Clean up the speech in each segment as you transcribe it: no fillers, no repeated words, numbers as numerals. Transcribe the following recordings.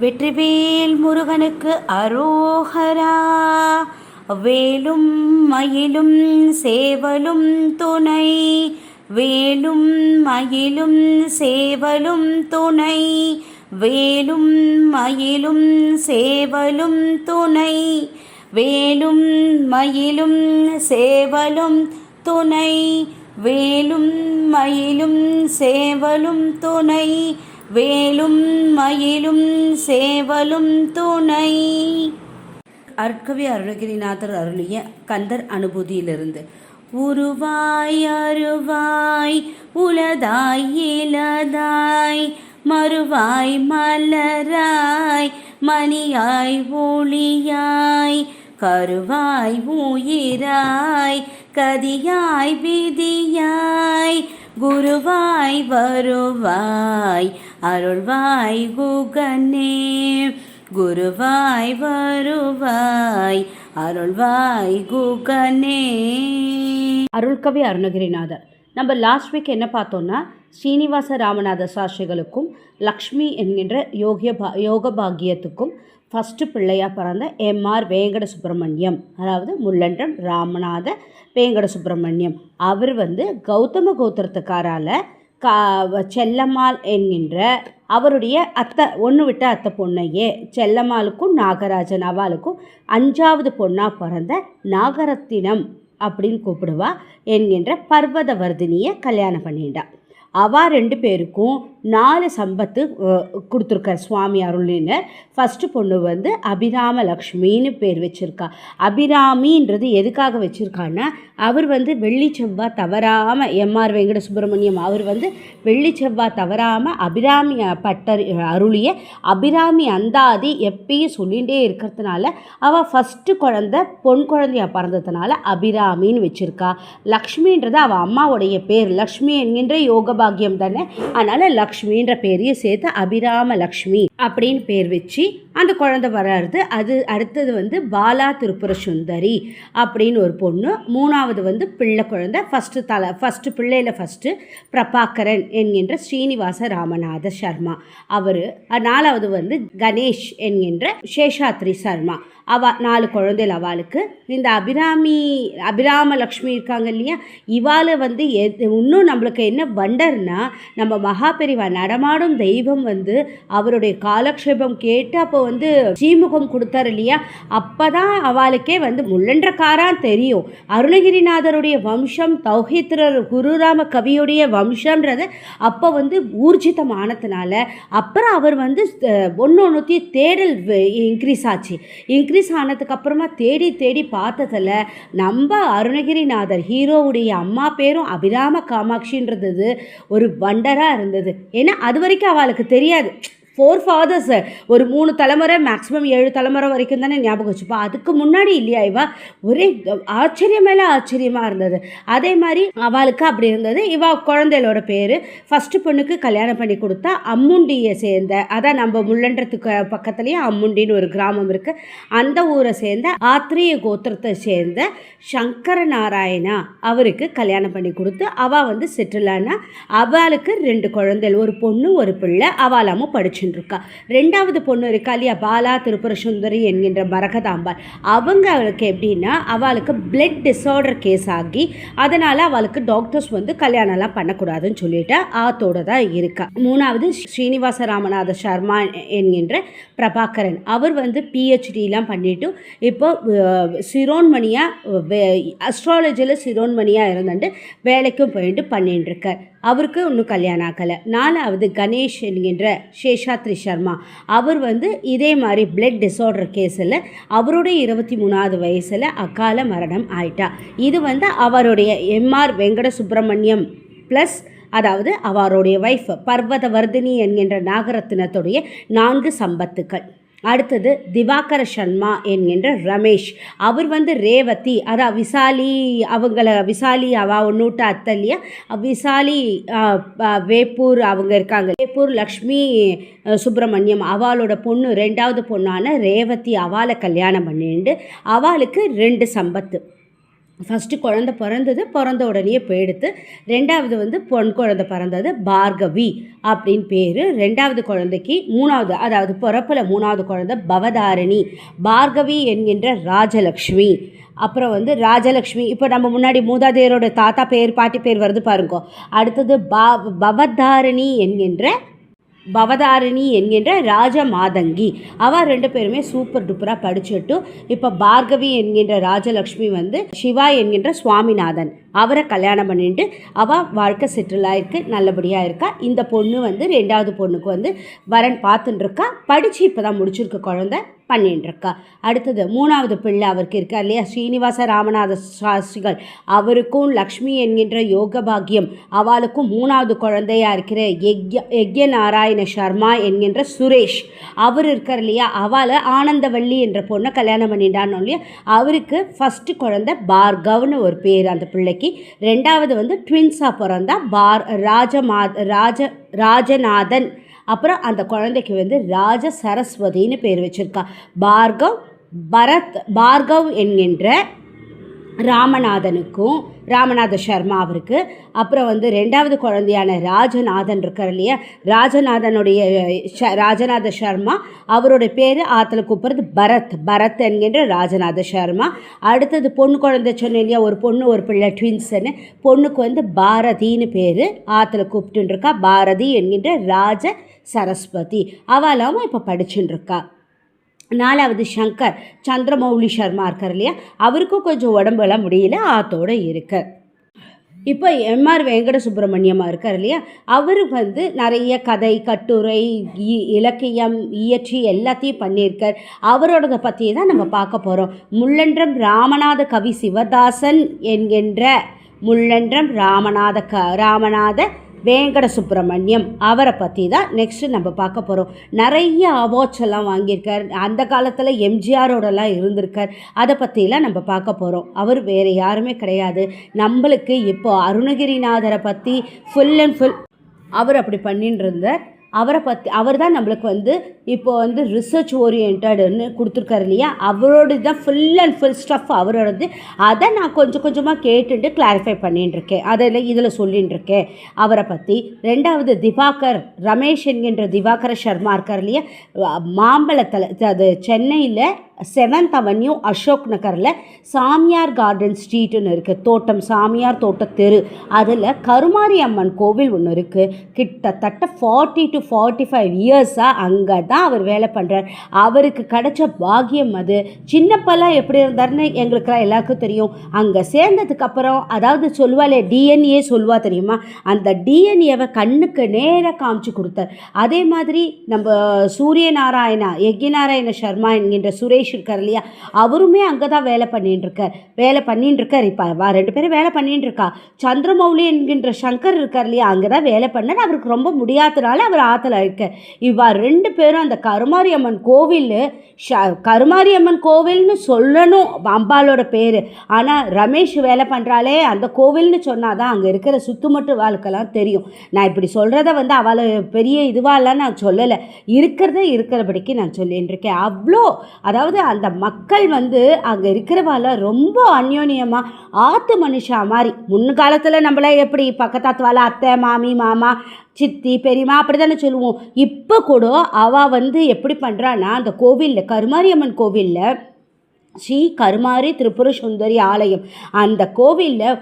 வெற்றிவேல் முருகனுக்கு அரோகரா. வேலும் மயிலும் சேவலும் துணை, வேலும் மயிலும் சேவலும் துணை, வேலும் மயிலும் சேவலும் துணை, வேலும் மயிலும் சேவலும் துணை, வேலும் மயிலும் சேவலும் துணை, வேலும் மயிலும் சேவலும் துணை. அருட்கவி அருணகிரிநாதர் அருளிய கந்தர் அனுபூதியிலிருந்து. உருவாய் அருவாய் உலதாய் இலதாய், மறுவாய் மலராய் மணியாய் ஒளியாய், கருவாய் உயிராய் கதியாய் விதியாய், குருவாய் வருவாய் அருள்வாய் குகனே, குருவாய் வருவாய் அருள்வாய் குகனே. அருள்கவி அருணகிரிநாதர். நம்ம லாஸ்ட் வீக் என்ன பார்த்தோம்னா, ஸ்ரீனிவாச ராமநாத சாஸ்திரிகளுக்கும் லக்ஷ்மி என்கின்ற யோக பாக்கியத்துக்கும் ஃபஸ்ட்டு பிள்ளையாக பிறந்த எம்ஆர் வேங்கட சுப்பிரமணியம், அதாவது முள்ளண்டம் ராமநாத வேங்கட சுப்பிரமணியம், அவர் கௌதம கோத்திரத்துக்காரால் செல்லம்மாள் என்கின்ற அவருடைய அத்தை ஒன்று விட்ட அத்தை பொண்ணையே செல்லம்மாளுக்கும் நாகராஜன் அவளுக்கும் 5வது பொண்ணாக பிறந்த நாகரத்தினம் அப்படின்னு கூப்பிடுவா என்கின்ற பர்வதவர்தினியை கல்யாணம் பண்ணிட்டா. அவள் 2 பேருக்கும் 4 சம்பத்து கொடுத்துருக்கார் சுவாமி அருளின்னு. ஃபஸ்ட்டு பொண்ணு அபிராம லக்ஷ்மின்னு பேர் வச்சுருக்கா. அபிராமின்றது எதுக்காக வச்சுருக்கான்னா, அவர் வெள்ளி செவ்வாய் தவறாமல் எம்ஆர் வெங்கட சுப்பிரமணியம் அவர் வெள்ளி செவ்வாய் தவறாமல் அபிராமி பட்டர் அருளிய அபிராமி அந்தாதி எப்பயும் சொல்லிகிட்டே இருக்கிறதுனால அவள் ஃபஸ்ட்டு பொன் குழந்தையாக பிறந்ததுனால அபிராமின்னு வச்சுருக்கா. லக்ஷ்மின்றது அவள் அம்மாவுடைய பேர். லக்ஷ்மி என்கின்ற யோகபாகியம் தானே, அதனால் லக்ஷ்மின்ற பேரையும் சேர்த்து அபிராம லக்ஷ்மி அப்படின்னு பேர் வச்சு அந்த குழந்தை வராது. அது அடுத்தது பாலா திரிபுர சுந்தரி அப்படின்னு ஒரு பொண்ணு. 3வது பிள்ளை குழந்தை. ஃபஸ்ட்டு பிள்ளையில் ஃபஸ்ட்டு பிரபாகரன் என்கின்ற ஸ்ரீனிவாச ராமநாத சர்மா அவர். 4வது கணேஷ் என்கின்ற சேஷாத்ரி சர்மா. 4 குழந்தைகள் அவளுக்கு. இந்த அபிராம லக்ஷ்மி இருக்காங்க இல்லையா, இவாள் இன்னும் நம்மளுக்கு என்ன வண்டர்னா, நம்ம மகாபெரிவா நடமாடும் தெய்வம் அவருடைய காலக்ஷேபம் கேட்டு அப்போ ஸ்ரீமுகம் கொடுத்தார் இல்லையா, அப்போ தான் அவளுக்கே முள்ளன்றக்காரான் தெரியும். அருணகிரிநாதருடைய வம்சம் தௌஹீத்ரர் குருராம கவியுடைய வம்சம்ன்றது அப்போ ஊர்ஜிதமானதுனால அப்புறம் அவர் ஒன்றுத்தையும் தேடல் இன்க்ரீஸ் ஆச்சு. இன்க்ரீஸ் ஆனதுக்கப்புறமா தேடி பார்த்ததில் நம்ம அருணகிரிநாதர் ஹீரோவுடைய அம்மா பேரும் அபிராம காமாட்சின்றது ஒரு வண்டராக இருந்தது. ஏன்னா அது வரைக்கும் அவளுக்கு தெரியாது. 4 fathers, ஒரு 3 தலைமுறை மேக்ஸிமம் 7 தலைமுறை வரைக்கும் தானே ஞாபகம் வச்சுப்பா. அதுக்கு முன்னாடி இல்லையா இவா ஒரே ஆச்சரியம் மேலே ஆச்சரியமாக இருந்தது. அதே மாதிரி அவளுக்கு அப்படி இருந்தது. இவா குழந்தைகளோட பேர் ஃபஸ்ட்டு பொண்ணுக்கு கல்யாணம் பண்ணி கொடுத்தா அம்முண்டியை சேர்ந்த, அதான் நம்ம முள்ளன்றத்துக்கு பக்கத்துலேயே அம்முண்டின்னு ஒரு கிராமம் இருக்குது, அந்த ஊரை சேர்ந்த ஆத்ரேய கோத்திரத்தை சேர்ந்த சங்கர நாராயணா அவருக்கு கல்யாணம் பண்ணி கொடுத்து அவள் செட்டிலானா. அவளுக்கு 2 குழந்தைகள், ஒரு பொண்ணு ஒரு பிள்ளை. அவளாமும் படிச்சு இருக்கா. 2வது பொண்ணு இருக்கா இல்லையா, பாலா திரிபுர சுந்தரி என்கின்ற மரகதாம்பாள். அவங்களுக்கு எப்படின்னா, அவளுக்கு பிளட் டிஸார்டர் கேஸ் ஆகி அதனால் அவளுக்கு டாக்டர்ஸ் கல்யாணம்லாம் பண்ணக்கூடாதுன்னு சொல்லிட்டு ஆத்தோடு தான் இருக்கா. 3வது ஸ்ரீனிவாச ராமநாத சர்மா என்கின்ற பிரபாகரன். அவர் பிஹெச்டிலாம் பண்ணிவிட்டு இப்போ சிரோன்மணியாக அஸ்ட்ராலஜியில் சிரோன்மணியாக இருந்துட்டு வேலைக்கும் போயிட்டு பண்ணிட்டு இருக்கார். அவருக்கு இன்னும் கல்யாணம் ஆகலை. 4வது கணேஷ் என்கின்ற சேஷாத்ரி சர்மா. அவர் இதே மாதிரி பிளட் டிஸார்டர் கேஸில் அவருடைய 23வது வயசில் அகால மரணம் ஆயிட்டா. இது அவருடைய எம்ஆர் வெங்கட சுப்பிரமணியம் ப்ளஸ், அதாவது அவருடைய வைஃப் பர்வதவர்தினி என்கின்ற நாகரத்தினத்துடைய 4 சம்பத்துக்கள். அடுத்தது திவாகர சர்மா என்கின்ற ரமேஷ். அவர் ரேவதி, அதான் விசாலி, விசாலி ஒன்றுட்ட அத்தல்லையா விசாலி வேப்பூர் அவங்க இருக்காங்க. வேப்பூர் லக்ஷ்மி சுப்பிரமணியம் அவளோட பொண்ணு 2வது பொண்ணான ரேவதி அவளை கல்யாணம் பண்ணிட்டு அவளுக்கு 2 சம்பத்து. ஃபஸ்ட்டு குழந்தை பிறந்த உடனே போயிடுத்து. ரெண்டாவது வந்து பொன் குழந்தை பிறந்தது, பார்கவி அப்படின்னு பேர். ரெண்டாவது குழந்தைக்கு மூணாவது, அதாவது பிறப்பில் மூணாவது குழந்தை பவதாரிணி. பார்கவி என்கின்ற ராஜலக்ஷ்மி. அப்புறம் வந்து ராஜலக்ஷ்மி, இப்போ நம்ம முன்னாடி மூதாதையரோட தாத்தா பேர் பாட்டி பேர் வருது பாருங்கோ. அடுத்தது பவதாரிணி என்கின்ற ராஜமாதங்கி. அவள் 2 பேருமே சூப்பர் டூப்பராக படிச்சுட்டு இப்போ பார்கவி என்கின்ற ராஜலக்ஷ்மி வந்து சிவா என்கின்ற சுவாமிநாதன் அவரை கல்யாணம் பண்ணிட்டு அவள் வாழ்க்கை செட்டில் ஆகிருக்கு, நல்லபடியாக இருக்கா. இந்த பொண்ணு வந்து 2வது பொண்ணுக்கு வந்து வரன் பார்த்துட்டுருக்கா, படித்து இப்போ தான் முடிச்சிருக்க குழந்தை பண்ணிட்டுருக்கா. அடுத்தது 3வது பிள்ளை அவருக்கு இருக்கார் இல்லையா, ஸ்ரீனிவாச ராமநாத சாஸ்திரிகள். அவருக்கும் லக்ஷ்மி என்கின்ற யோக பாக்கியம். அவளுக்கும் 3வது குழந்தையாக இருக்கிற யக்ய நாராயண சர்மா என்கின்ற சுரேஷ் அவர் இருக்கார் இல்லையா, அவளை ஆனந்தவள்ளி என்ற பொண்ணை கல்யாணம் பண்ணிட்டான்னு இல்லையா. அவருக்கு ஃபஸ்ட்டு குழந்தை பார்கவ்னு ஒரு பேர் அந்த பிள்ளைக்கு. 2வது வந்து ட்வின்ஸாக பிறந்தா ராஜநாதன். அப்புறம் அந்த குழந்தைக்கு வந்து ராஜ சரஸ்வதின்னு பேர் வச்சுருக்கா. பார்கவ் என்கின்ற ராமநாத சர்மா அவருக்கு. அப்புறம் வந்து 2வது குழந்தையான ராஜநாதன் இருக்கார் இல்லையா, ராஜநாத சர்மா அவருடைய பேர் ஆற்றுல கூப்பிட்றது பரத் என்கின்ற ராஜநாத சர்மா. அடுத்தது பொண்ணு குழந்தை சொன்னேன் இல்லையா, ஒரு பொண்ணு ஒரு பிள்ளை ட்வின்ஸுன்னு. பொண்ணுக்கு வந்து பாரதின்னு பேர், ஆற்றுல கூப்பிட்டுருக்கா. பாரதி என்கின்ற ராஜ சரஸ்வதி. அவளாவும் இப்போ படிச்சுட்டு இருக்கா. 4வது சங்கர் சந்திரமௌலி சர்மா இருக்கார் இல்லையா, அவருக்கும் கொஞ்சம் உடம்பெல்லாம் முடியல, ஆத்தோடு இருக்கு. இப்போ எம்ஆர் வெங்கட சுப்பிரமணியமா இருக்கார் இல்லையா, அவர் வந்து நிறைய கதை கட்டுரை இலக்கியம் இயற்றி எல்லாத்தையும் பண்ணியிருக்கார். அவரோட பற்றி தான் நம்ம பார்க்க போகிறோம். முள்ளன்றம் ராமநாத கவி சிவதாசன் என்கின்ற முள்ளன்றம் ராமநாத வெங்கட சுப்பிரமணியம் அவரை பற்றி தான் நெக்ஸ்ட்டு நம்ம பார்க்க போகிறோம். நிறைய அவார்ட்ஸ் எல்லாம் வாங்கியிருக்கார். அந்த காலத்தில் எம்ஜிஆரோடலாம் இருந்திருக்கார். அதை பற்றிலாம் நம்ம பார்க்க போகிறோம். அவர் வேறு யாருமே கிடையாது. நம்மளுக்கு இப்போ அருணகிரிநாதரை பற்றி ஃபுல் அவர் அப்படி பண்ணிட்டு இருந்தார். அவர் தான் நம்மளுக்கு வந்து இப்போ வந்து ரிசர்ச் ஓரியன்டடுன்னு கொடுத்துருக்காரு இல்லையா, அவரோட தான் ஃபுல் ஸ்டஃப் அவரோடது. அதை நான் கொஞ்சம் கொஞ்சமாக கேட்டுட்டு கிளாரிஃபை பண்ணிட்டுருக்கேன், இதில் சொல்லின்னு இருக்கேன் அவரை பற்றி. 2வது திவாகர் ரமேஷ் என்கின்ற திவாகர சர்மா இருக்கார் இல்லையா, மாம்பழத்தில், அது சென்னையில் 7th அவென்யூ அசோக் நகரில் சாமியார் கார்டன் ஸ்ட்ரீட்டுன்னு இருக்குது, தோட்டம் சாமியார் தோட்ட தெரு. அதில் கருமாரி அம்மன் கோவில் ஒன்று இருக்குது. கிட்டத்தட்ட 40 to 45 இயர்ஸாக அங்கே தான் அவர் வேலை பண்ணுறார். அவருக்கு கிடைச்ச பாக்கியம் அது. சின்னப்பெல்லாம் எப்படி இருந்தார்னு எங்களுக்கெல்லாம் எல்லாருக்கும் தெரியும். அங்கே சேர்ந்ததுக்கப்புறம், அதாவது சொல்லுவாளே டிஎன்ஏ சொல்லுவா தெரியுமா, அந்த டிஎன்ஏவை கண்ணுக்கு நேராக காமிச்சு கொடுத்தார். அதே மாதிரி நம்ம யக்ஞநாராயண சர்மா என்கின்ற சுரேஷ் இருக்கார் இல்லையா, அவருமே அங்கே தான் வேலை பண்ணிட்டு இருக்கார். இப்போ 2 பேரும் வேலை பண்ணிட்டு இருக்கா. சந்திரமௌலி என்கின்ற சங்கர் இருக்கார் இல்லையா, அங்கே தான் வேலை பண்ணார். அவருக்கு ரொம்ப முடியாதனால அவர் ஆற்றுல இருக்க. 2 பேரும் அந்த கருமாரியம்மன் கோவில்னு சொல்லணும் அம்பாலோட பேர். ஆனால் ரமேஷ் வேலை பண்ணுறாளே அந்த கோவில்னு சொன்னால் தான் அங்கே இருக்கிற சுத்துமட்டு வாழ்க்கெல்லாம் தெரியும். நான் இப்படி சொல்கிறத வந்து அவளை பெரிய இதுவாலாம் நான் சொல்லலை, இருக்கிறபடிக்கு நான் சொல்லின்னு இருக்கேன். அவ்வளோ, அதாவது அந்த மக்கள் வந்து அங்கே இருக்கிறவால ரொம்ப அந்யோன்யமாக ஆத்து மனுஷா மாதிரி. முன்காலத்தில் நம்மள எப்படி பக்கத்தாத்துவால அத்தை மாமி மாமா சித்தி பெரியம்மா அப்படி தானே சொல்லுவோம். இப்போ கூட அவள் வந்து எப்படி பண்ணுறான்னா, அந்த கோவிலில் கருமாரியம்மன் கோவிலில் ஸ்ரீ கருமாரி திரிபுர சுந்தரி ஆலயம், அந்த கோவிலில்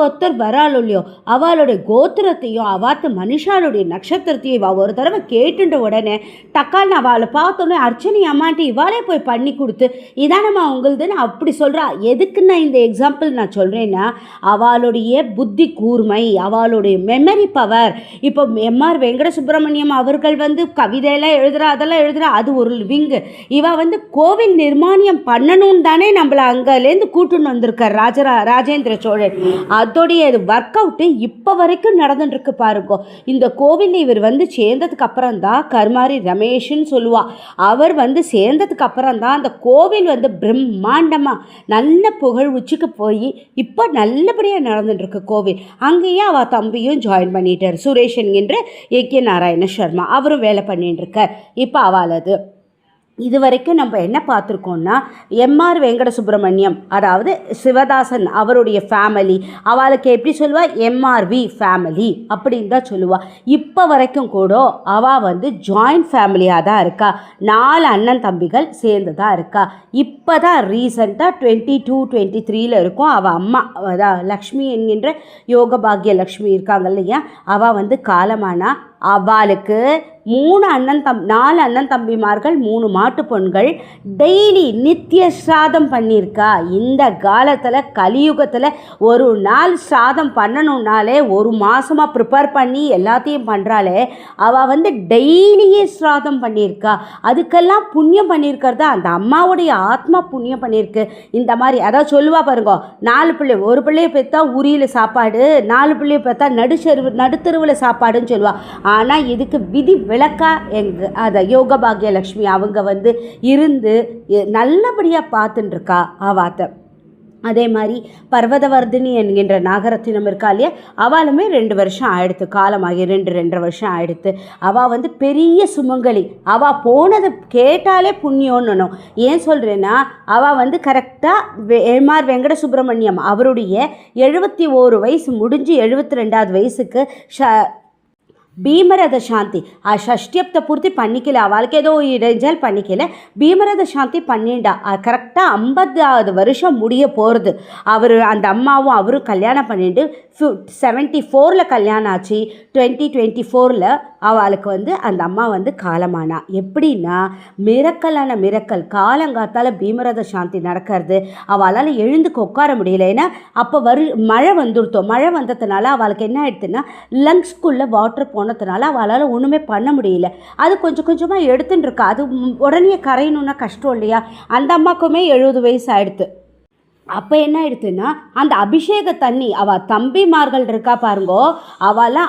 ஒருத்தர் வராள் இல்லையோ, அவளுடைய கோத்திரத்தையும் அவாத்து மனுஷாளுடைய நட்சத்திரத்தையும் இவள் ஒரு தடவை கேட்டுன்ற உடனே டக்கால் அவளை பார்த்தோன்னே அர்ச்சனை அம்மாட்டி இவாளே போய் பண்ணி கொடுத்து இதானம்மா உங்களுதுன்னு அப்படி சொல்கிறா. எதுக்கு நான் இந்த எக்ஸாம்பிள் நான் சொல்கிறேன்னா, அவளுடைய புத்தி கூர்மை, அவளுடைய மெமரி பவர். இப்போ எம்ஆர் வெங்கட சுப்பிரமணியம் அவர்கள் வந்து கவிதையெல்லாம் அதெல்லாம் எழுதுகிறா, அது ஒரு விங்கு. இவள் வந்து கோவில் நிர்மாணியம் பண்ணணும்னு தானே நம்மளை அங்கேருந்து கூட்டுன்னு வந்திருக்கார் ராஜேந்திர சோழன். அதோடைய ஒர்க் அவுட்டு இப்போ வரைக்கும் நடந்துட்டுருக்கு பாருங்க. இந்த கோவிலில் இவர் வந்து சேர்ந்ததுக்கு அப்புறம் தான் கருமாரி ரமேஷ்ன்னு சொல்லுவா. அவர் வந்து சேர்ந்ததுக்கு அப்புறம் தான் அந்த கோவில் வந்து பிரம்மாண்டமாக நல்ல புகழ் உச்சிக்கு போய் இப்போ நல்லபடியாக நடந்துட்டுருக்கு கோவில். அங்கேயே அவள் தம்பியும் ஜாயின் பண்ணிட்டார், சுரேஷ் என்கின்ற யக்ஞநாராயண சர்மா. அவரும் வேலை பண்ணிட்டு இருக்கார். இப்போ அவளது இது வரைக்கும் நம்ம என்ன பார்த்துருக்கோம்னா எம்ஆர் வெங்கட சுப்பிரமணியம், அதாவது சிவதாசன் அவருடைய ஃபேமிலி, அவளுக்கு எப்படி சொல்லுவா, எம்ஆர்வி ஃபேமிலி அப்படின்னு தான் சொல்லுவா. இப்போ வரைக்கும் கூட அவள் வந்து ஜாயிண்ட் ஃபேமிலியாக தான் இருக்கா. 4 அண்ணன் தம்பிகள் சேர்ந்து தான் இருக்கா. இப்போ தான் ரீசண்டாக 22-23 இருக்கும் அவள் அம்மா, அதான் லக்ஷ்மி என்கின்ற யோக பாக்ய லக்ஷ்மி இருக்காங்க இல்லையா, அவள் வந்து காலமானா. அவளுக்கு 4 அண்ணன் தம்பிமார்கள், 3 மாட்டு பொண்கள். டெய்லி நித்திய ஸ்ராதம் பண்ணியிருக்கா. இந்த காலத்தில் கலியுகத்தில் ஒரு நாள் ஸ்ராதம் பண்ணணுன்னாலே 1 மாதமாக ப்ரிப்பேர் பண்ணி எல்லாத்தையும் பண்ணுறாளே. அவள் வந்து டெய்லியே ஸ்ராதம் பண்ணியிருக்கா. அதுக்கெல்லாம் புண்ணியம் பண்ணியிருக்கிறதா அந்த அம்மாவுடைய ஆத்மா புண்ணியம் பண்ணியிருக்கு. இந்த மாதிரி அதாவது சொல்லுவா பாருங்க, 4 பிள்ளை, ஒரு பிள்ளையை பெற்றா உரியில் சாப்பாடு, 4 பிள்ளையை பெற்றா நடுத்தெருவில் சாப்பாடுன்னு சொல்லுவாள். ஆனால் இதுக்கு விதி விளக்கா அதை யோக பாக்யலக்ஷ்மி அவங்க வந்து இருந்து நல்லபடியாக பார்த்துட்டுருக்கா அவாத்த. அதே மாதிரி பர்வதவர்தினி என்கின்ற நாகரத்தினம் இருக்கா இல்லையா, அவளுமே 2 வருஷம் ஆயிடுத்து, காலமாகி 2-2.5 வருஷம் ஆயிடுத்து. அவள் வந்து பெரிய சுமங்கலி. அவள் போனது கேட்டாலே புண்ணியம்னு. ஏன் சொல்கிறேன்னா, அவள் வந்து கரெக்டாக எம்ஆர் வெங்கட சுப்பிரமணியம் அவருடைய 71 வயசு முடிஞ்சு 72வது வயசுக்கு பீமரத சாந்தி ஷஷ்டியப்தை பூர்த்தி பண்ணிக்கல. அவளுக்கு ஏதோ இடைஞ்சல் பண்ணிக்கல, பீமரத சாந்தி பண்ணிண்டா. கரெக்டாக 50வது வருஷம் முடிய போகிறது. அந்த அம்மாவும் அவரும் கல்யாணம் பண்ணிட்டு 74 கல்யாணம் ஆச்சு. 2024 அவளுக்கு வந்து அந்த அம்மா வந்து காலமானா. எப்படின்னா மிரக்கலான மிரக்கல். காலங்காத்தால் பீமரத சாந்தி நடக்கிறது. அவளால் எழுந்துக்கு உட்கார முடியல. ஏன்னா அப்போ மழை வந்துடுத்தோம். மழை வந்ததுனால அவளுக்கு என்ன ஆயிடுதுன்னா லங்ஸ்குள்ளே வாட்டர் போனதுனால அவளால் ஒன்றுமே பண்ண முடியல. அது கொஞ்சம் கொஞ்சமாக எடுத்துன்னு இருக்கா. அது உடனே கரையணுன்னா கஷ்டம் இல்லையா. அந்த அம்மாக்குமே 70 வயசு ஆயிடுத்து. அப்போ என்ன ஆயிடுத்துன்னா அந்த அபிஷேக தண்ணி அவள் தம்பிமார்கள் இருக்கா பாருங்கோ, அவெல்லாம்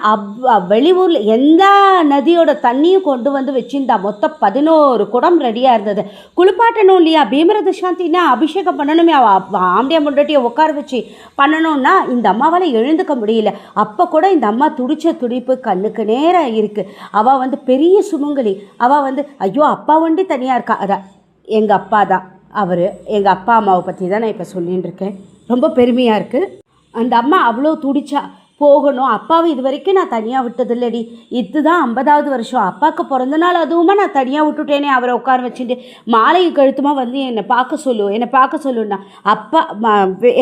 வெளியூரில் எந்த நதியோட தண்ணியும் கொண்டு வந்து வச்சுருந்தா. மொத்தம் 11 குடம் ரெடியாக இருந்தது. குளிப்பாட்டணும் இல்லையா, பீமரத சாந்தினா அபிஷேகம் பண்ணணுமே. அவள் ஆம்பியா முன்னாடியை உட்கார வச்சு பண்ணணும்னா இந்த அம்மாவால் எழுந்துக்க முடியல. அப்போ கூட இந்த அம்மா துடிச்ச துடிப்பு கண்ணுக்கு நேராக இருக்குது. அவள் வந்து பெரிய சுமங்கலி. அவள் வந்து ஐயோ அப்பா வண்டி தனியாக இருக்கா. அதான் எங்கள் அப்பா தான் அவர். எங்கள் அப்பா அம்மாவை பற்றி தான் நான் இப்போ சொல்லின்னு இருக்கேன். ரொம்ப பெருமையாக இருக்குது. அந்த அம்மா அவ்வளோ துடிச்சா போகணும். அப்பாவை இது வரைக்கும் நான் தனியாக விட்டதில்லடி. இதுதான் 50வது வருஷம். அப்பாவுக்கு பிறந்த நாள் அதுவுமா நான் தனியாக விட்டுட்டேனே. அவரை உட்கார வச்சுட்டு மாலை கழுத்துமா வந்து என்னை பார்க்க சொல்லுன்னா அப்பா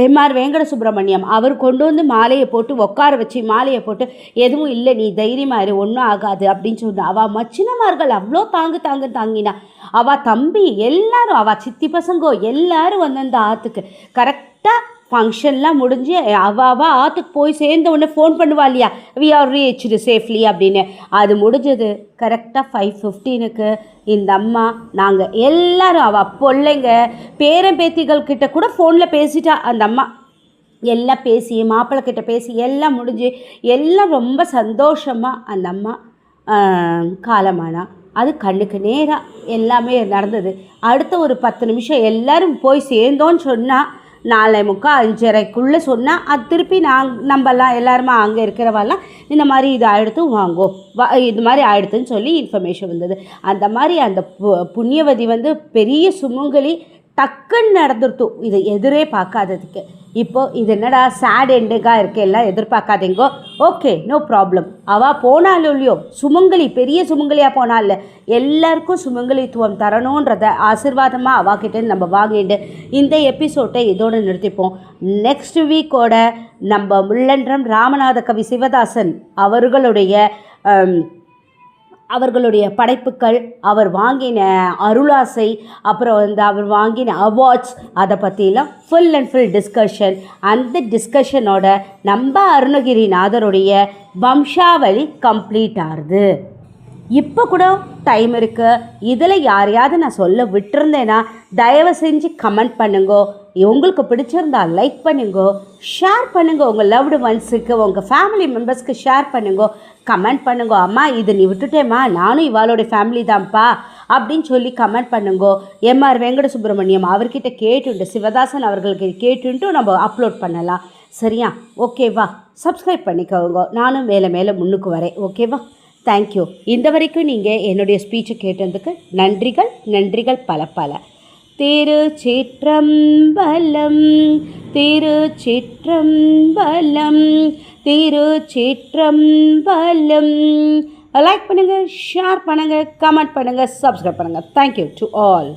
எம்ஆர் வெங்கட சுப்பிரமணியம் அவர் கொண்டு வந்து மாலையை போட்டு உட்கார வச்சு மாலையை போட்டு எதுவும் இல்லை நீ தைரியமாக இரு ஒன்றும் ஆகாது அப்படின்னு சொன்னா. அவள் மச்சினமார்கள் அவ்வளோ தாங்கினா. அவள் தம்பி எல்லாரும், அவள் சித்தி பசங்கோ எல்லாரும் வந்து அந்த ஆற்றுக்கு கரெக்டாக ஃபங்க்ஷன்லாம் முடிஞ்சு அவள் ஆற்றுக்கு போய் சேர்ந்த உடனே ஃபோன் பண்ணுவா இல்லையா, வி ஆர் ரீச்டு சேஃப்லி அப்படின்னு. அது முடிஞ்சது கரெக்டாக 5:15 இந்த அம்மா நாங்கள் எல்லோரும் அவள் பிள்ளைங்க பேரம்பேத்திகள் கிட்ட கூட ஃபோனில் பேசிட்டா அந்த அம்மா. எல்லாம் பேசி மாப்பிள்ளை கிட்ட பேசி எல்லாம் முடிஞ்சு எல்லாம் ரொம்ப சந்தோஷமாக அந்த அம்மா காலமானா. அது கண்ணுக்கு நேராக எல்லாமே நடந்தது. அடுத்த ஒரு 10 நிமிஷம் எல்லோரும் போய் சேர்ந்தோன்னு சொன்னால் 4:45-5:30 சொன்னால் அது திருப்பி நம்மலாம் எல்லாருமா அங்கே இருக்கிறவெல்லாம் இந்த மாதிரி இது ஆகிடுத்து வாங்கோ இது மாதிரி ஆகிடுத்துன்னு சொல்லி இன்ஃபர்மேஷன் வந்தது. அந்த மாதிரி அந்த புண்ணியவதி வந்து பெரிய சுமங்கலி டக்குன்னு நடந்துருத்து. இது எதிரே பார்க்காததுக்கு. இப்போது இது என்னடா சேட் எண்டுக்காக இருக்குது, எல்லாம் எதிர்பார்க்காதீங்கோ. Okay, no problem. அவள் போனாலும் இல்லையோ சுமங்கலி பெரிய சுமங்கலியாக போனால எல்லாருக்கும் சுமங்கலித்துவம் தரணுன்றத ஆசீர்வாதமாக அவாக்கிட்ட நம்ம வாங்கிட்டு இந்த எபிசோட்டை இதோடு நிறுத்திப்போம். நெக்ஸ்ட் வீக்கோட நம்ம முள்ளன்றம் ராமநாத கவி சிவதாசன் அவர்களுடைய படைப்புகள், அவர் வாங்கின அருளாசை, அப்புறம் வந்து அவர் வாங்கின அவார்ட்ஸ், அதை பற்றிலாம் ஃபுல் அண்ட் ஃபுல் டிஸ்கஷன். அந்த டிஸ்கஷனோட நம்ம அருணகிரிநாதருடைய வம்சாவளி கம்ப்ளீட் ஆகுது. இப்போ கூட டைம் இருக்குது. இதில் யாரையாவது நான் சொல்ல விட்டுருந்தேன்னா தயவு செஞ்சு கமெண்ட் பண்ணுங்கோ. உங்களுக்கு பிடிச்சிருந்தா லைக் பண்ணுங்கோ, ஷேர் பண்ணுங்க, உங்கள் லவ்டு ஒன்ஸுக்கு உங்கள் ஃபேமிலி மெம்பர்ஸ்க்கு ஷேர் பண்ணுங்கோ, கமெண்ட் பண்ணுங்கோ. அம்மா இது நீ விட்டுட்டேம்மா, நானும் இவாளோட ஃபேமிலி தான்ப்பா அப்படின்னு சொல்லி கமெண்ட் பண்ணுங்கோ. எம்ஆர் வெங்கட சுப்பிரமணியம் அவர்கிட்ட கேட்டுண்டு சிவதாசன் அவர்களுக்கு கேட்டுன்ட்டு நம்ம அப்லோட் பண்ணலாம். சரியா? ஓகேவா? சப்ஸ்கிரைப் பண்ணிக்கோங்க. நானும் மேலே முன்னுக்கு வரேன். ஓகேவா? தேங்க்யூ. இந்த வரைக்கும் நீங்கள் என்னுடைய ஸ்பீச்சை கேட்டதுக்கு நன்றிகள் பல பல. திருச்சிற்றம்பலம் திருச்சிற்றம்பலம் திருச்சிற்றம்பலம். லைக் பண்ணுங்கள், ஷேர் பண்ணுங்கள், கமெண்ட் பண்ணுங்கள், சப்ஸ்கிரைப் பண்ணுங்கள். Thank you to all.